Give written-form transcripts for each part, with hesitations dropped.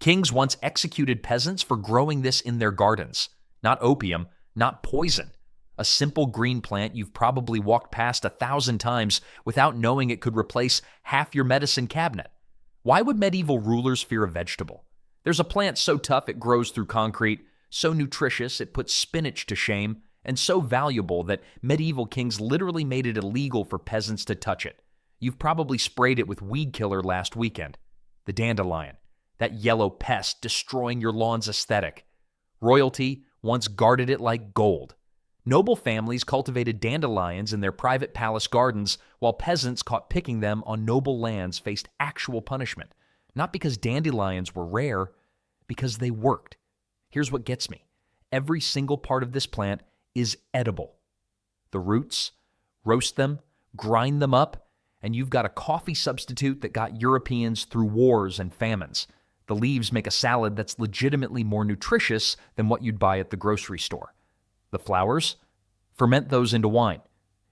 Kings once executed peasants for growing this in their gardens. Not opium, not poison. A simple green plant you've probably walked past 1,000 times without knowing it could replace half your medicine cabinet. Why would medieval rulers fear a vegetable? There's a plant so tough it grows through concrete, so nutritious it puts spinach to shame, and so valuable that medieval kings literally made it illegal for peasants to touch it. You've probably sprayed it with weed killer last weekend. The dandelion, that yellow pest destroying your lawn's aesthetic. Royalty once guarded it like gold. Noble families cultivated dandelions in their private palace gardens, while peasants caught picking them on noble lands faced actual punishment. Not because dandelions were rare, because they worked. Here's what gets me. Every single part of this plant is edible. The roots, roast them, grind them up, and you've got a coffee substitute that got Europeans through wars and famines. The leaves make a salad that's legitimately more nutritious than what you'd buy at the grocery store. The flowers? Ferment those into wine.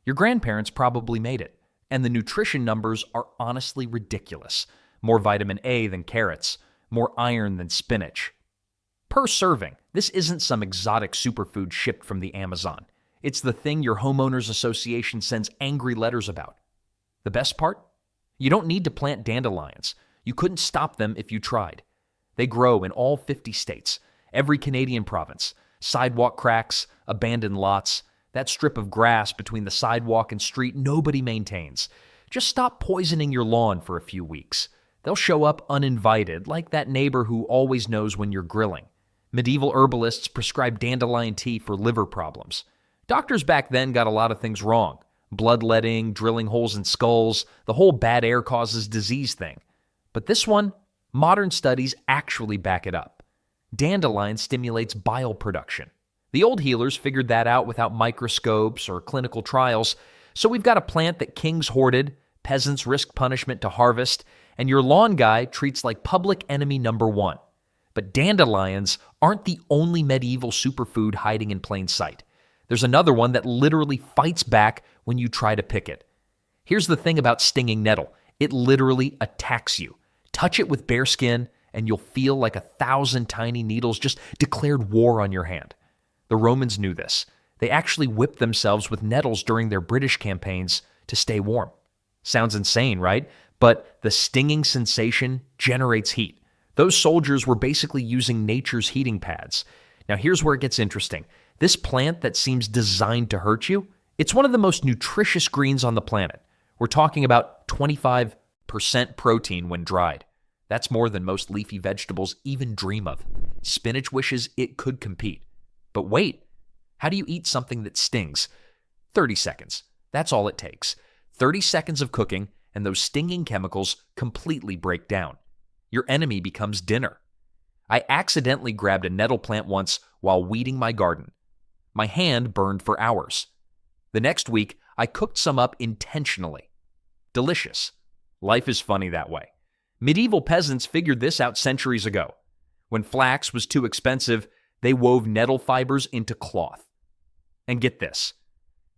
Your grandparents probably made it, and the nutrition numbers are honestly ridiculous. More vitamin A than carrots, more iron than spinach. Per serving, this isn't some exotic superfood shipped from the Amazon. It's the thing your homeowners association sends angry letters about. The best part? You don't need to plant dandelions. You couldn't stop them if you tried. They grow in all 50 states, every Canadian province, sidewalk cracks, abandoned lots, that strip of grass between the sidewalk and street nobody maintains. Just stop poisoning your lawn for a few weeks. They'll show up uninvited, like that neighbor who always knows when you're grilling. Medieval herbalists prescribed dandelion tea for liver problems. Doctors back then got a lot of things wrong. Bloodletting, drilling holes in skulls, the whole bad air causes disease thing. But this one, modern studies actually back it up. Dandelion stimulates bile production. The old healers figured that out without microscopes or clinical trials, so we've got a plant that kings hoarded, peasants risked punishment to harvest, and your lawn guy treats like public enemy number one. But dandelions aren't the only medieval superfood hiding in plain sight. There's another one that literally fights back when you try to pick it. Here's the thing about stinging nettle. It literally attacks you. Touch it with bare skin, and you'll feel like 1,000 tiny needles just declared war on your hand. The Romans knew this. They actually whipped themselves with nettles during their British campaigns to stay warm. Sounds insane, right? But the stinging sensation generates heat. Those soldiers were basically using nature's heating pads. Now here's where it gets interesting. This plant that seems designed to hurt you, it's one of the most nutritious greens on the planet. We're talking about 25% protein when dried. That's more than most leafy vegetables even dream of. Spinach wishes it could compete. But wait, how do you eat something that stings? 30 seconds. That's all it takes. 30 seconds of cooking, and those stinging chemicals completely break down. Your enemy becomes dinner. I accidentally grabbed a nettle plant once while weeding my garden. My hand burned for hours. The next week, I cooked some up intentionally. Delicious. Life is funny that way. Medieval peasants figured this out centuries ago. When flax was too expensive, they wove nettle fibers into cloth. And get this,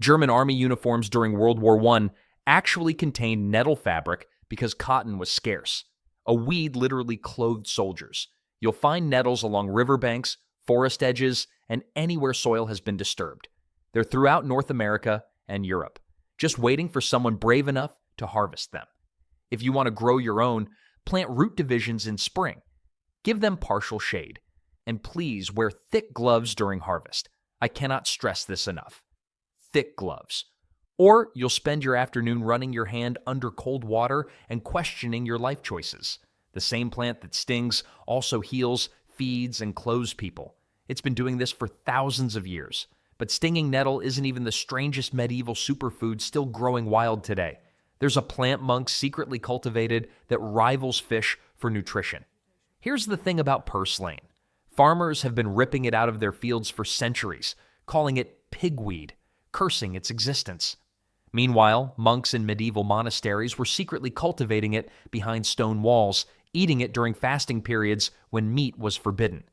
German army uniforms during World War I actually contained nettle fabric because cotton was scarce. A weed literally clothed soldiers. You'll find nettles along riverbanks, forest edges, and anywhere soil has been disturbed. They're throughout North America and Europe, just waiting for someone brave enough to harvest them. If you want to grow your own, plant root divisions in spring. Give them partial shade. And please wear thick gloves during harvest. I cannot stress this enough. Thick gloves. Or you'll spend your afternoon running your hand under cold water and questioning your life choices. The same plant that stings also heals, feeds, and clothes people. It's been doing this for thousands of years. But stinging nettle isn't even the strangest medieval superfood still growing wild today. There's a plant monks secretly cultivated that rivals fish for nutrition. Here's the thing about purslane. Farmers have been ripping it out of their fields for centuries, calling it pigweed, cursing its existence. Meanwhile, monks in medieval monasteries were secretly cultivating it behind stone walls, eating it during fasting periods when meat was forbidden.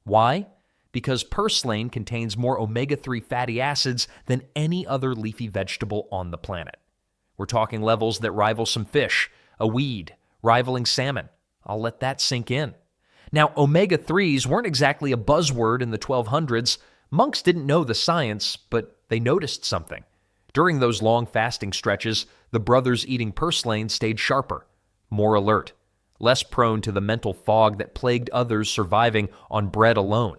Why? Because purslane contains more omega-3 fatty acids than any other leafy vegetable on the planet. We're talking levels that rival some fish, a weed, rivaling salmon. I'll let that sink in. Now, omega-3s weren't exactly a buzzword in the 1200s. Monks didn't know the science, but they noticed something. During those long fasting stretches, the brothers eating purslane stayed sharper, more alert, less prone to the mental fog that plagued others surviving on bread alone.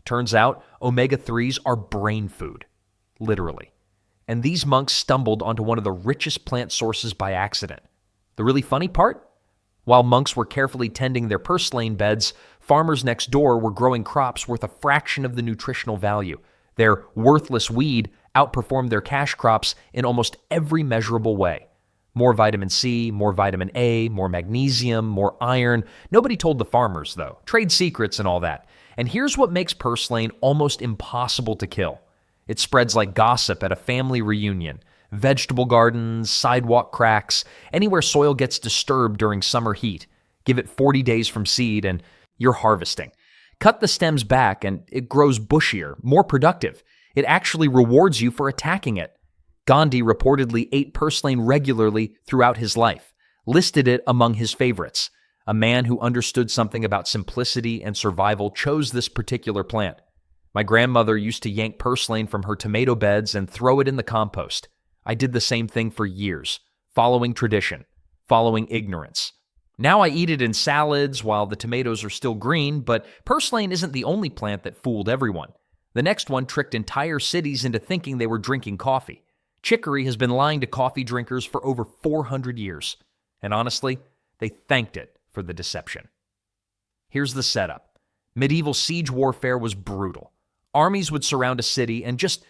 Turns out, omega-3s are brain food, literally. And these monks stumbled onto one of the richest plant sources by accident. The really funny part? While monks were carefully tending their purslane beds, farmers next door were growing crops worth a fraction of the nutritional value. Their worthless weed outperformed their cash crops in almost every measurable way. More vitamin C, more vitamin A, more magnesium, more iron. Nobody told the farmers, though. Trade secrets and all that. And here's what makes purslane almost impossible to kill. It spreads like gossip at a family reunion. Vegetable gardens, sidewalk cracks, anywhere soil gets disturbed during summer heat. Give it 40 days from seed and you're harvesting. Cut the stems back and it grows bushier, more productive. It actually rewards you for attacking it. Gandhi reportedly ate purslane regularly throughout his life, listed it among his favorites. A man who understood something about simplicity and survival chose this particular plant. My grandmother used to yank purslane from her tomato beds and throw it in the compost. I did the same thing for years, following tradition, following ignorance. Now I eat it in salads while the tomatoes are still green, but purslane isn't the only plant that fooled everyone. The next one tricked entire cities into thinking they were drinking coffee. Chicory has been lying to coffee drinkers for over 400 years. And honestly, they thanked it for the deception. Here's the setup. Medieval siege warfare was brutal. Armies would surround a city and just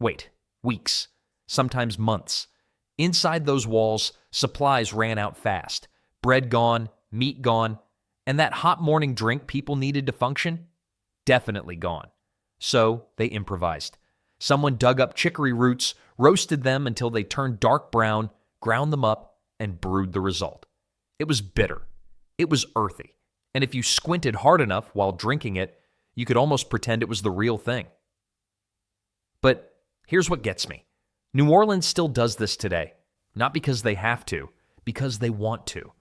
wait, weeks, sometimes months. Inside those walls, supplies ran out fast. Bread gone, meat gone, and that hot morning drink people needed to function? Definitely gone. So they improvised. Someone dug up chicory roots, roasted them until they turned dark brown, ground them up, and brewed the result. It was bitter. It was earthy. And if you squinted hard enough while drinking it, you could almost pretend it was the real thing. But here's what gets me. New Orleans still does this today. Not because they have to, because they want to.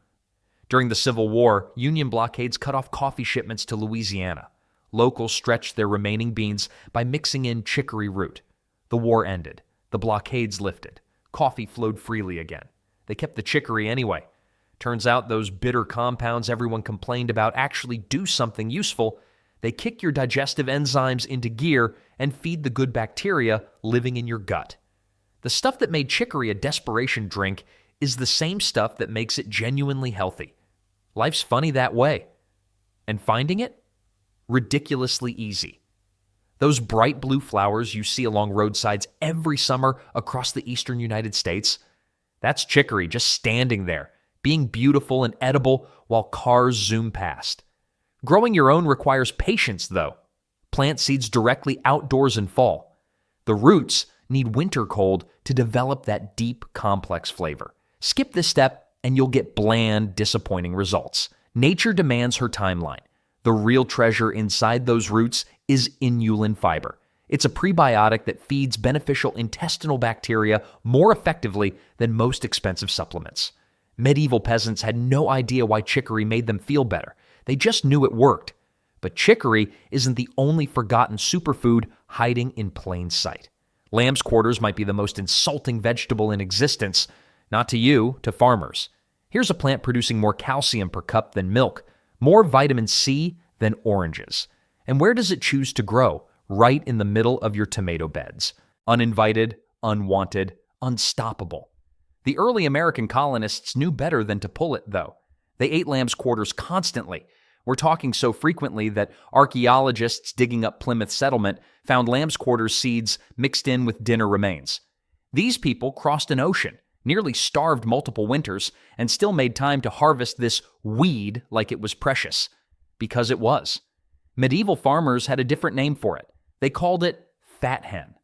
During the Civil War, Union blockades cut off coffee shipments to Louisiana. Locals stretched their remaining beans by mixing in chicory root. The war ended. The blockades lifted. Coffee flowed freely again. They kept the chicory anyway. Turns out those bitter compounds everyone complained about actually do something useful. They kick your digestive enzymes into gear and feed the good bacteria living in your gut. The stuff that made chicory a desperation drink is the same stuff that makes it genuinely healthy. Life's funny that way. And finding it? Ridiculously easy. Those bright blue flowers you see along roadsides every summer across the eastern United States, that's chicory just standing there, being beautiful and edible while cars zoom past. Growing your own requires patience, though. Plant seeds directly outdoors in fall. The roots need winter cold to develop that deep, complex flavor. Skip this step and you'll get bland, disappointing results. Nature demands her timeline. The real treasure inside those roots is inulin fiber. It's a prebiotic that feeds beneficial intestinal bacteria more effectively than most expensive supplements. Medieval peasants had no idea why chicory made them feel better. They just knew it worked. But chicory isn't the only forgotten superfood hiding in plain sight. Lamb's quarters might be the most insulting vegetable in existence, not to you, to farmers. Here's a plant producing more calcium per cup than milk, more vitamin C than oranges. And where does it choose to grow? Right in the middle of your tomato beds. Uninvited, unwanted, unstoppable. The early American colonists knew better than to pull it, though. They ate lamb's quarters constantly. We're talking so frequently that archaeologists digging up Plymouth settlement found lamb's quarters seeds mixed in with dinner remains. These people crossed an ocean, nearly starved multiple winters, and still made time to harvest this weed like it was precious. Because it was. Medieval farmers had a different name for it. They called it fat hen.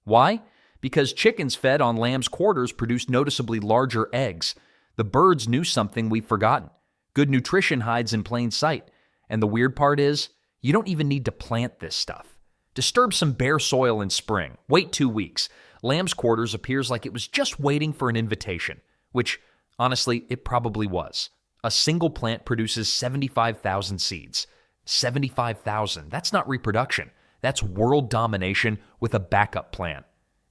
Why? Because chickens fed on lamb's quarters produced noticeably larger eggs. The birds knew something we've forgotten. Good nutrition hides in plain sight. And the weird part is, you don't even need to plant this stuff. Disturb some bare soil in spring. Wait 2 weeks. Lamb's quarters appears like it was just waiting for an invitation, which, honestly, it probably was. A single plant produces 75,000 seeds. 75,000. That's not reproduction. That's world domination with a backup plan.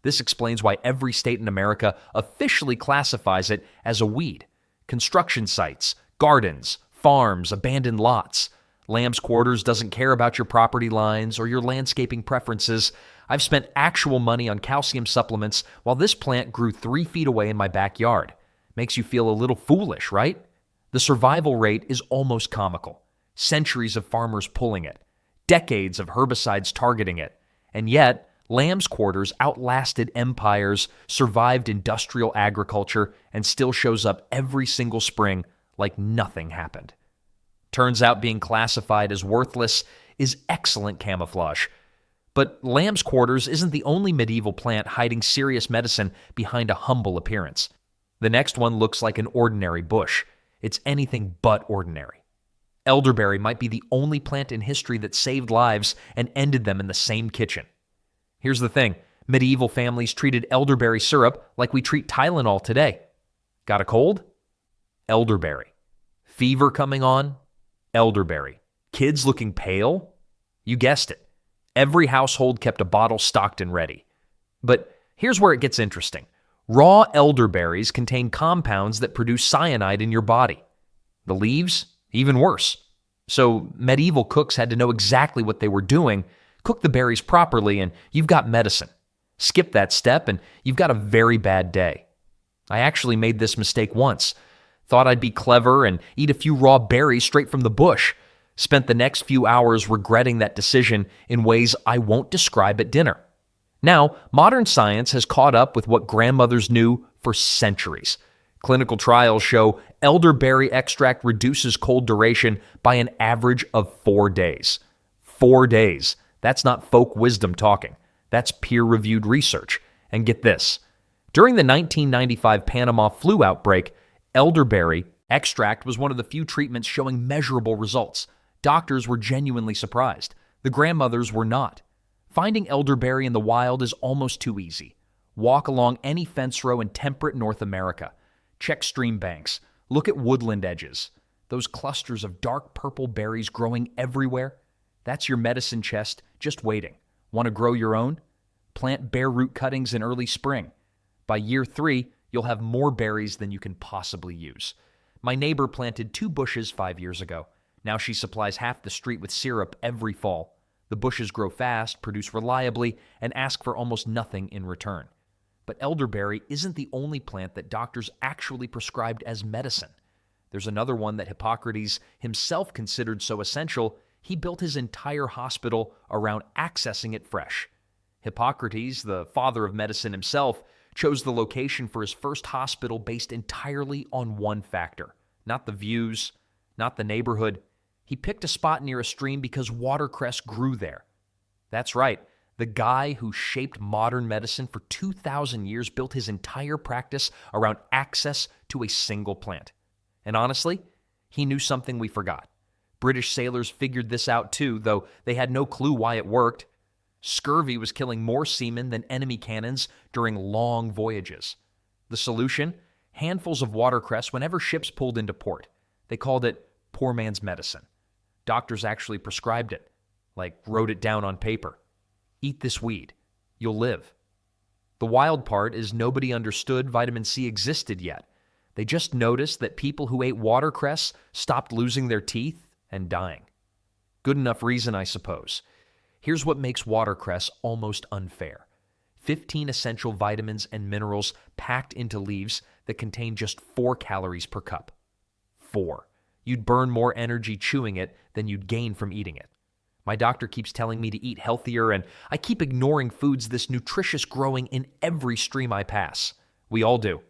This explains why every state in America officially classifies it as a weed. Construction sites, gardens, farms, abandoned lots. Lamb's Quarters doesn't care about your property lines or your landscaping preferences. I've spent actual money on calcium supplements while this plant grew 3 feet away in my backyard. Makes you feel a little foolish, right? The survival rate is almost comical. Centuries of farmers pulling it. Decades of herbicides targeting it. And yet, Lamb's Quarters outlasted empires, survived industrial agriculture, and still shows up every single spring like nothing happened. Turns out being classified as worthless is excellent camouflage. But Lamb's Quarters isn't the only medieval plant hiding serious medicine behind a humble appearance. The next one looks like an ordinary bush. It's anything but ordinary. Elderberry might be the only plant in history that saved lives and ended them in the same kitchen. Here's the thing. Medieval families treated elderberry syrup like we treat Tylenol today. Got a cold? Elderberry. Fever coming on? Elderberry. Kids looking pale? You guessed it. Every household kept a bottle stocked and ready. But here's where it gets interesting. Raw elderberries contain compounds that produce cyanide in your body. The leaves? Even worse. So medieval cooks had to know exactly what they were doing. Cook the berries properly and you've got medicine. Skip that step and you've got a very bad day. I actually made this mistake once. Thought I'd be clever and eat a few raw berries straight from the bush. Spent the next few hours regretting that decision in ways I won't describe at dinner. Now, modern science has caught up with what grandmothers knew for centuries. Clinical trials show elderberry extract reduces cold duration by an average of 4 days. 4 days. That's not folk wisdom talking. That's peer-reviewed research. And get this. During the 1995 Panama flu outbreak, elderberry extract was one of the few treatments showing measurable results. Doctors were genuinely surprised. The grandmothers were not. Finding elderberry in the wild is almost too easy. Walk along any fence row in temperate North America. Check stream banks. Look at woodland edges. Those clusters of dark purple berries growing everywhere. That's your medicine chest just waiting. Want to grow your own? Plant bare root cuttings in early spring. By year 3, you'll have more berries than you can possibly use. My neighbor planted 2 bushes 5 years ago. Now she supplies half the street with syrup every fall. The bushes grow fast, produce reliably, and ask for almost nothing in return. But elderberry isn't the only plant that doctors actually prescribed as medicine. There's another one that Hippocrates himself considered so essential, he built his entire hospital around accessing it fresh. Hippocrates, the father of medicine himself, chose the location for his first hospital based entirely on one factor. Not the views, not the neighborhood. He picked a spot near a stream because watercress grew there. That's right. The guy who shaped modern medicine for 2,000 years built his entire practice around access to a single plant. And honestly, he knew something we forgot. British sailors figured this out too, though they had no clue why it worked. Scurvy was killing more seamen than enemy cannons during long voyages. The solution? Handfuls of watercress whenever ships pulled into port. They called it poor man's medicine. Doctors actually prescribed it, like wrote it down on paper. Eat this weed. You'll live. The wild part is nobody understood vitamin C existed yet. They just noticed that people who ate watercress stopped losing their teeth and dying. Good enough reason, I suppose. Here's what makes watercress almost unfair. 15 essential vitamins and minerals packed into leaves that contain just 4 calories per cup. 4. You'd burn more energy chewing it than you'd gain from eating it. My doctor keeps telling me to eat healthier, and I keep ignoring foods this nutritious growing in every stream I pass. We all do.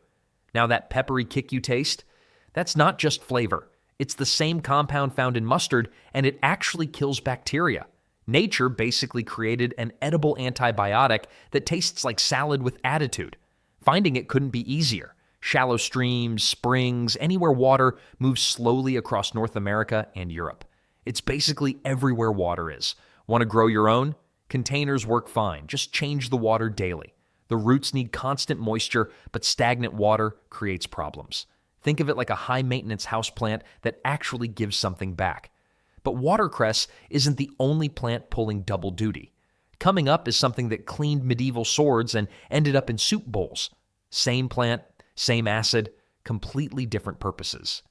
Now that peppery kick you taste, that's not just flavor. It's the same compound found in mustard, and it actually kills bacteria. Nature basically created an edible antibiotic that tastes like salad with attitude. Finding it couldn't be easier. Shallow streams, springs, anywhere water moves slowly across North America and Europe. It's basically everywhere water is. Want to grow your own? Containers work fine. Just change the water daily. The roots need constant moisture, but stagnant water creates problems. Think of it like a high-maintenance houseplant that actually gives something back. But watercress isn't the only plant pulling double duty. Coming up is something that cleaned medieval swords and ended up in soup bowls. Same plant, same acid, completely different purposes.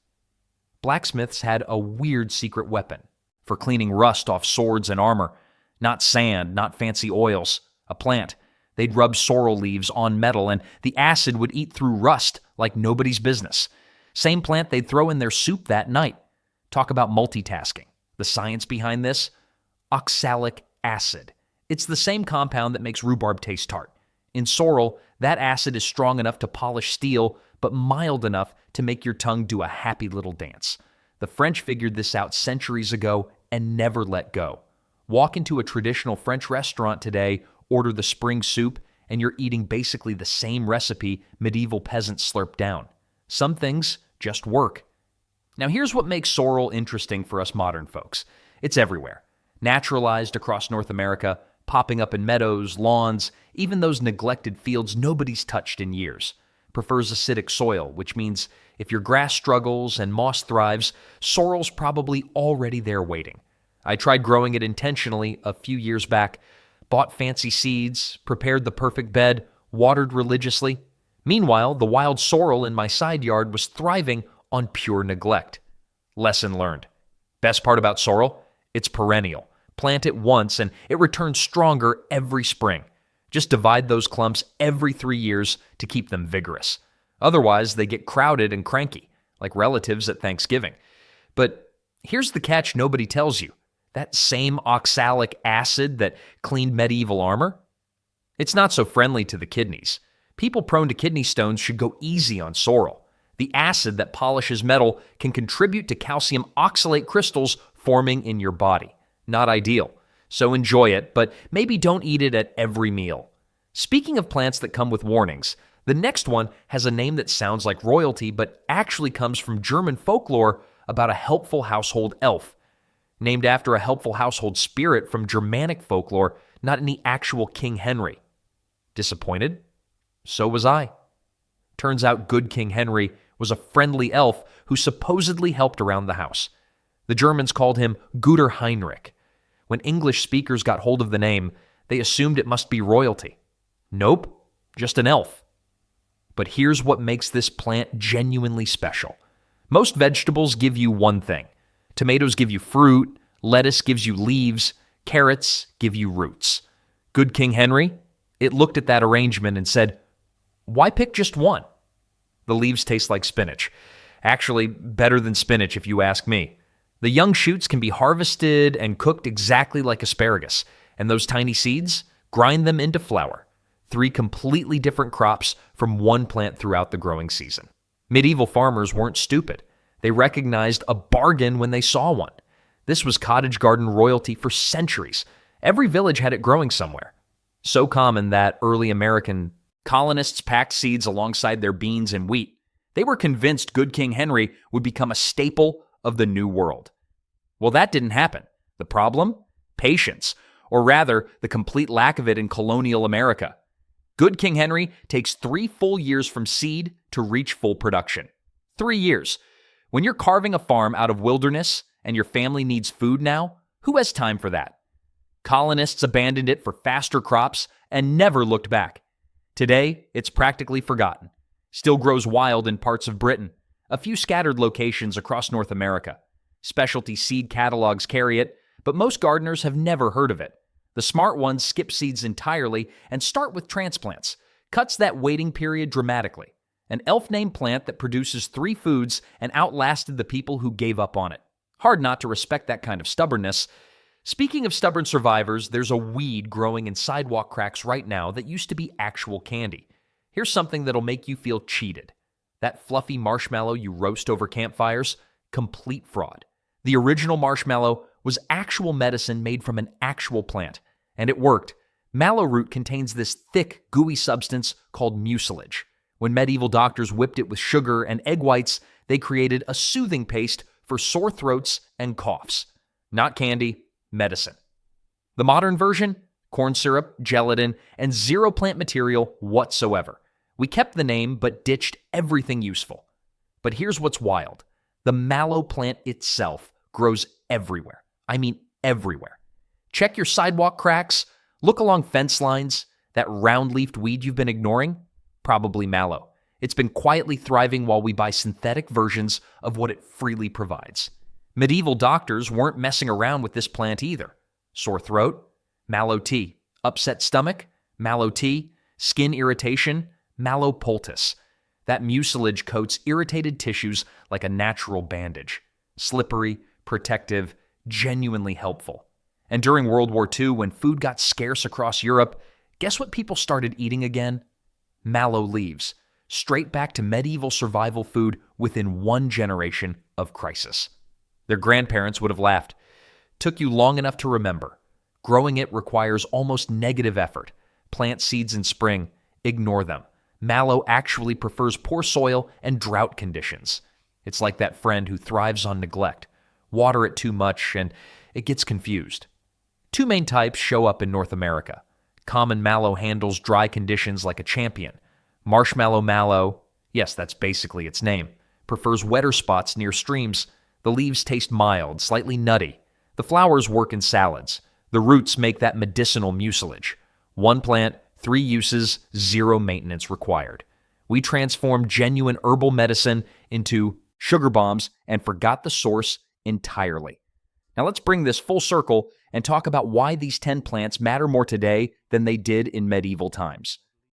Blacksmiths had a weird secret weapon for cleaning rust off swords and armor. Not sand, not fancy oils, a plant. They'd rub sorrel leaves on metal, and the acid would eat through rust like nobody's business. Same plant they'd throw in their soup that night. Talk about multitasking. The science behind this? Oxalic acid. It's the same compound that makes rhubarb taste tart. In sorrel, that acid is strong enough to polish steel, but mild enough to make your tongue do a happy little dance. The French figured this out centuries ago and never let go. Walk into a traditional French restaurant today, order the spring soup, and you're eating basically the same recipe medieval peasants slurped down. Some things just work. Now here's what makes sorrel interesting for us modern folks. It's everywhere. Naturalized across North America, popping up in meadows, lawns, even those neglected fields nobody's touched in years. Prefers acidic soil, which means if your grass struggles and moss thrives, sorrel's probably already there waiting. I tried growing it intentionally a few years back, bought fancy seeds, prepared the perfect bed, watered religiously. Meanwhile, the wild sorrel in my side yard was thriving on pure neglect. Lesson learned. Best part about sorrel? It's perennial. Plant it once and it returns stronger every spring. Just divide those clumps every 3 years to keep them vigorous. Otherwise, they get crowded and cranky, like relatives at Thanksgiving. But here's the catch nobody tells you. That same oxalic acid that cleaned medieval armor? It's not so friendly to the kidneys. People prone to kidney stones should go easy on sorrel. The acid that polishes metal can contribute to calcium oxalate crystals forming in your body. Not ideal. So enjoy it, but maybe don't eat it at every meal. Speaking of plants that come with warnings, the next one has a name that sounds like royalty, but actually comes from German folklore about a helpful household elf. Named after a helpful household spirit from Germanic folklore, not any actual King Henry. Disappointed? So was I. Turns out good King Henry was a friendly elf who supposedly helped around the house. The Germans called him Guter Heinrich. When English speakers got hold of the name, they assumed it must be royalty. Nope, just an elf. But here's what makes this plant genuinely special. Most vegetables give you one thing. Tomatoes give you fruit, lettuce gives you leaves, carrots give you roots. Good King Henry, it looked at that arrangement and said, why pick just one? The leaves taste like spinach. Actually, better than spinach if you ask me. The young shoots can be harvested and cooked exactly like asparagus, and those tiny seeds, grind them into flour. 3 completely different crops from one plant throughout the growing season. Medieval farmers weren't stupid. They recognized a bargain when they saw one. This was cottage garden royalty for centuries. Every village had it growing somewhere. So common that early American colonists packed seeds alongside their beans and wheat. They were convinced good King Henry would become a staple of the New World. Well, that didn't happen. The problem? Patience, or rather, the complete lack of it in colonial America. Good King Henry takes 3 full years from seed to reach full production. 3 years. When you're carving a farm out of wilderness and your family needs food now, who has time for that? Colonists abandoned it for faster crops and never looked back. Today, it's practically forgotten. Still grows wild in parts of Britain, a few scattered locations across North America. Specialty seed catalogs carry it, but most gardeners have never heard of it. The smart ones skip seeds entirely and start with transplants. Cuts that waiting period dramatically. An elf-named plant that produces 3 foods and outlasted the people who gave up on it. Hard not to respect that kind of stubbornness. Speaking of stubborn survivors, there's a weed growing in sidewalk cracks right now that used to be actual candy. Here's something that'll make you feel cheated. That fluffy marshmallow you roast over campfires? Complete fraud. The original marshmallow was actual medicine made from an actual plant, and it worked. Mallow root contains this thick, gooey substance called mucilage. When medieval doctors whipped it with sugar and egg whites, they created a soothing paste for sore throats and coughs. Not candy, medicine. The modern version? Corn syrup, gelatin, and 0 plant material whatsoever. We kept the name but ditched everything useful. But here's what's wild. The mallow plant itself grows everywhere. I mean, everywhere. Check your sidewalk cracks. Look along fence lines. That round-leafed weed you've been ignoring? Probably mallow. It's been quietly thriving while we buy synthetic versions of what it freely provides. Medieval doctors weren't messing around with this plant either. Sore throat? Mallow tea. Upset stomach? Mallow tea. Skin irritation? Mallow poultice. That mucilage coats irritated tissues like a natural bandage. Slippery, protective, genuinely helpful. And during World War II, when food got scarce across Europe, guess what people started eating again? Mallow leaves. Straight back to medieval survival food within one generation of crisis. Their grandparents would have laughed. Took you long enough to remember. Growing it requires almost negative effort. Plant seeds in spring. Ignore them. Mallow actually prefers poor soil and drought conditions. It's like that friend who thrives on neglect. Water it too much and it gets confused. Two main types show up in North America. Common mallow handles dry conditions like a champion. Marshmallow mallow, yes, that's basically its name, prefers wetter spots near streams. The leaves taste mild, slightly nutty. The flowers work in salads. The roots make that medicinal mucilage. One plant, 3 uses, 0 maintenance required. We transformed genuine herbal medicine into sugar bombs and forgot the source entirely. Now let's bring this full circle and talk about why these 10 plants matter more today than they did in medieval times.